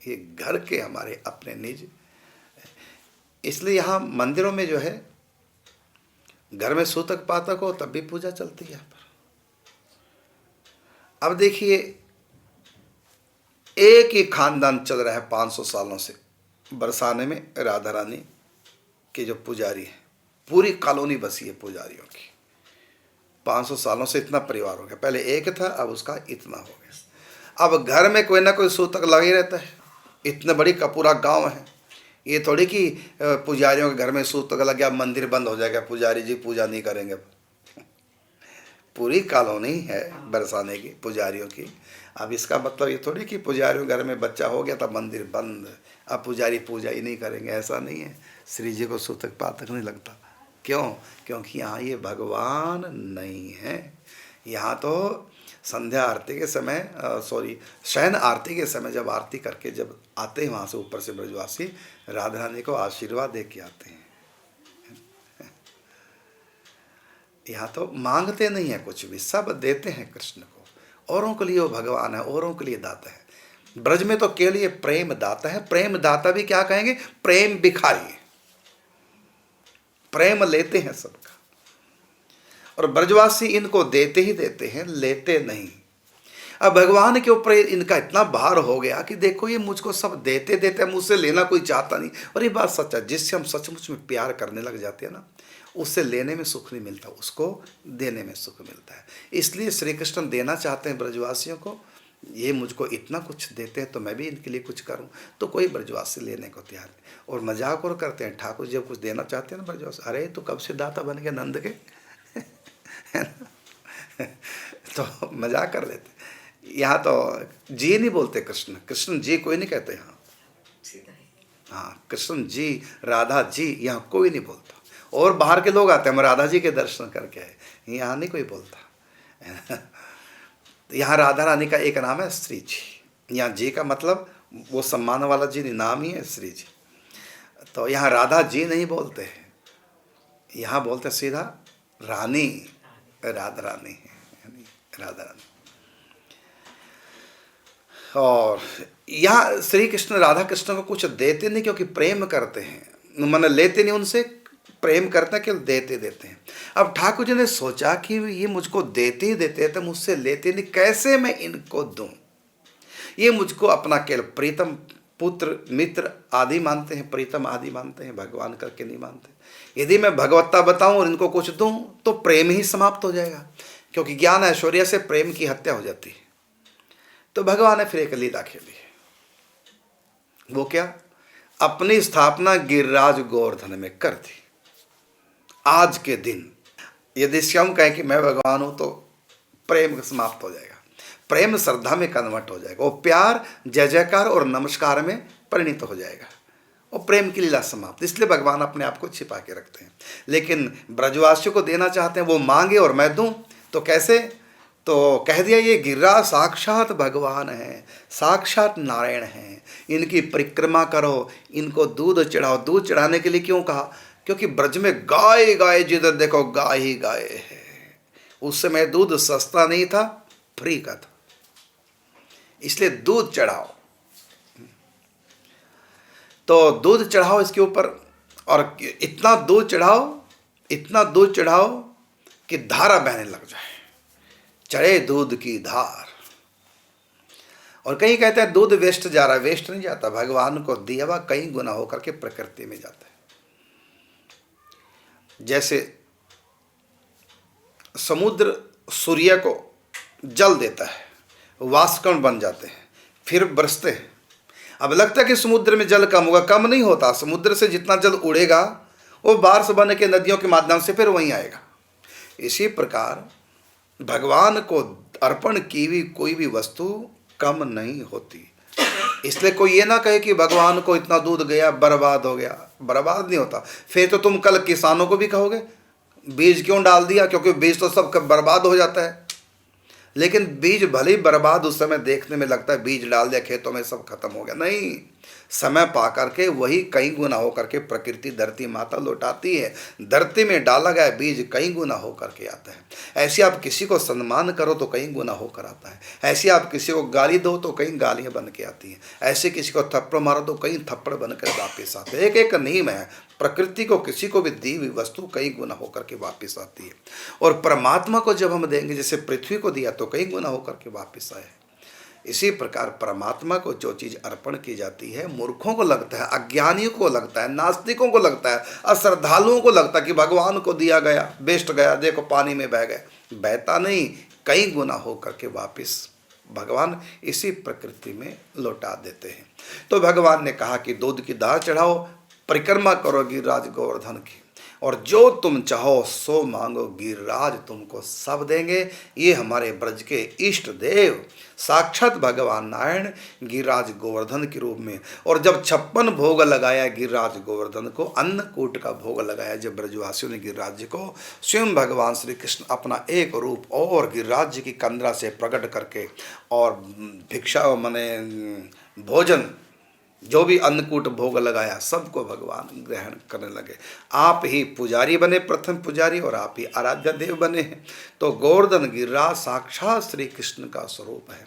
ये घर के हमारे अपने निज। इसलिए यहाँ मंदिरों में जो है, घर में सूतक पातक हो तब भी पूजा चलती है यहाँ पर। अब देखिए, एक ही खानदान चल रहा है 500 सालों से बरसाने में। राधा रानी के जो पुजारी हैं, पूरी कॉलोनी बसी है पुजारियों की। 500 सालों से इतना परिवार हो गया। पहले एक था, अब उसका इतना हो गया। अब घर में कोई ना कोई सूतक लगा ही रहता है। इतने बड़ी का पूरा गाँव है। ये थोड़ी कि पुजारियों के घर में सूतक लग गया मंदिर बंद हो जाएगा, पुजारी जी पूजा नहीं करेंगे। पूरी कॉलोनी है बरसाने की पुजारियों की। अब इसका मतलब ये थोड़ी कि पुजारियों घर में बच्चा हो गया तब मंदिर बंद, अब पुजारी पूजा ही नहीं करेंगे, ऐसा नहीं है। श्री जी को सूतक पातक नहीं लगता। क्यों? क्योंकि यहाँ ये भगवान नहीं है। यहाँ तो संध्या आरती के समय, शयन आरती के समय जब आरती करके जब आते हैं वहाँ से ऊपर से ब्रजवासी, राधा रानी को आशीर्वाद दे के आते हैं। यहाँ तो मांगते नहीं है कुछ भी, सब देते हैं कृष्ण को। औरों के लिए वो भगवान है, औरों के लिए दाता है। ब्रज में तो केवल ये प्रेम दाता है। प्रेम दाता भी क्या कहेंगे? प्रेम भिखारी। प्रेम लेते हैं सबका, और ब्रजवासी इनको देते ही देते हैं, लेते नहीं। अब भगवान के ऊपर इनका इतना भार हो गया कि देखो ये मुझको सब देते देते, मुझसे लेना कोई चाहता नहीं। और ये बात सच है, जिससे हम सचमुच में प्यार करने लग जाते हैं ना, उससे लेने में सुख नहीं मिलता, उसको देने में सुख मिलता है। इसलिए श्री कृष्ण देना चाहते हैं ब्रजवासियों को। ये मुझको इतना कुछ देते हैं तो मैं भी इनके लिए कुछ करूं, तो कोई ब्रजवासी लेने को तैयार नहीं। और मजाक और करते हैं, ठाकुर जब कुछ देना चाहते हैं ना ब्रजवासी, अरे तो कब से दाता बन गया नंद के तो मजाक कर लेते। यहाँ तो जी नहीं बोलते कृष्ण, कृष्ण जी कोई नहीं कहते यहाँ। हाँ, कृष्ण जी, राधा जी, यहाँ कोई नहीं बोलता। और बाहर के लोग आते हैं, हम राधा जी के दर्शन करके आए, यहाँ नहीं कोई बोलता। यहाँ राधा रानी का एक नाम है श्री जी। यहाँ जी का मतलब वो सम्मान वाला जी नाम ही है श्री जी। तो यहाँ राधा जी नहीं बोलते हैं, यहाँ बोलते सीधा रानी, राधा रानी है, राधा रानी। और यहाँ श्री कृष्ण राधा कृष्ण को कुछ देते नहीं, क्योंकि प्रेम करते हैं। मन लेते नहीं उनसे, प्रेम करते हैं, केवल देते देते हैं। अब ठाकुर जी ने सोचा कि ये मुझको देते ही देते हैं तो मुझसे लेते नहीं, कैसे मैं इनको दूं? ये मुझको अपना केवल प्रीतम पुत्र मित्र आदि मानते हैं, प्रीतम आदि मानते हैं, भगवान करके नहीं मानते। यदि मैं भगवत्ता बताऊं और इनको कुछ दूं तो प्रेम ही समाप्त हो जाएगा, क्योंकि ज्ञान ऐश्वर्य से प्रेम की हत्या हो जाती है। तो भगवान ने फिर एक लीला खेली। वो क्या? अपनी स्थापना गिरिराज गोवर्धन में कर दी। आज के दिन यदि स्वयं कहें कि मैं भगवान हूं तो प्रेम समाप्त हो जाएगा, प्रेम श्रद्धा में कन्वर्ट हो जाएगा, वो प्यार जय जयकार और नमस्कार में परिणित हो जाएगा, और प्रेम की लीला समाप्त। इसलिए भगवान अपने आप को छिपा के रखते हैं। लेकिन ब्रजवासियों को देना चाहते हैं, वो मांगे और मैं दूं, तो कैसे? तो कह दिया ये गिरिराज साक्षात भगवान है, साक्षात नारायण हैं, इनकी परिक्रमा करो, इनको दूध चढ़ाओ। दूध चढ़ाने के लिए क्यों कहा? क्योंकि ब्रज में गाय गाय, जिधर देखो गाय ही गाय है। उस समय दूध सस्ता नहीं था, फ्री का था, इसलिए दूध चढ़ाओ। तो दूध चढ़ाओ इसके ऊपर, और इतना दूध चढ़ाओ, इतना दूध चढ़ाओ कि धारा बहने लग जाए, चढ़े दूध की धार। और कहीं कहते हैं दूध वेस्ट जा रहा है, वेस्ट नहीं जाता, भगवान को दिया हुआ कई गुना होकर के प्रकृति में जाता है। जैसे समुद्र सूर्य को जल देता है, वाष्पकण बन जाते हैं, फिर बरसते हैं। अब लगता है कि समुद्र में जल कम होगा, कम नहीं होता। समुद्र से जितना जल उड़ेगा वो बारिश बन के नदियों के माध्यम से फिर वहीं आएगा। इसी प्रकार भगवान को अर्पण की हुई कोई भी वस्तु कम नहीं होती। इसलिए कोई ये ना कहे कि भगवान को इतना दूध गया बर्बाद हो गया, बर्बाद नहीं होता। फिर तो तुम कल किसानों को भी कहोगे बीज क्यों डाल दिया, क्योंकि बीज तो सब बर्बाद हो जाता है। लेकिन बीज भले ही बर्बाद उस समय देखने में लगता है, बीज डाल दिया खेतों में सब खत्म हो गया, नहीं। समय पा करके वही कई गुना हो करके प्रकृति धरती माता लौटाती है। धरती में डाला गया बीज कई गुना हो करके आता है। ऐसे आप किसी को सम्मान करो तो कई गुना होकर आता है। ऐसे आप किसी को गाली दो तो कई गालियां बन के आती हैं। ऐसे किसी को थप्पड़ मारो तो कई थप्पड़ बनकर वापस आते हैं। एक एक नियम है, प्रकृति को किसी को भी दी हुई वस्तु कई गुना होकर के वापस आती है। और परमात्मा को जब हम देंगे, जैसे पृथ्वी को दिया तो कई गुना होकर के वापस आए। इसी प्रकार परमात्मा को जो चीज़ अर्पण की जाती है, मूर्खों को लगता है, अज्ञानियों को लगता है, नास्तिकों को लगता है, अश्रद्धालुओं को लगता है कि भगवान को दिया गया, बेस्ट गया, देखो पानी में बह गए। बहता नहीं, कई गुना होकर के वापस भगवान इसी प्रकृति में लौटा देते हैं। तो भगवान ने कहा कि दूध की दाल चढ़ाओ, परिक्रमा करो गिरिराज गोवर्धन की, और जो तुम चाहो सो मांगो, गिरिराज तुमको सब देंगे। ये हमारे ब्रज के इष्ट देव साक्षात भगवान नारायण गिरिराज गोवर्धन के रूप में। और जब 56 भोग लगाया गिरिराज गोवर्धन को, अन्नकूट का भोग लगाया जब ब्रजवासियों ने गिरिराज जी को, स्वयं भगवान श्री कृष्ण अपना एक रूप और गिरिराज जी की कंदरा से प्रकट करके और भिक्षा माने भोजन, जो भी अन्नकूट भोग लगाया, सबको भगवान ग्रहण करने लगे। आप ही पुजारी बने, प्रथम पुजारी, और आप ही आराध्य देव बने हैं। तो गोवर्धन गिरिराज साक्षात श्री कृष्ण का स्वरूप है।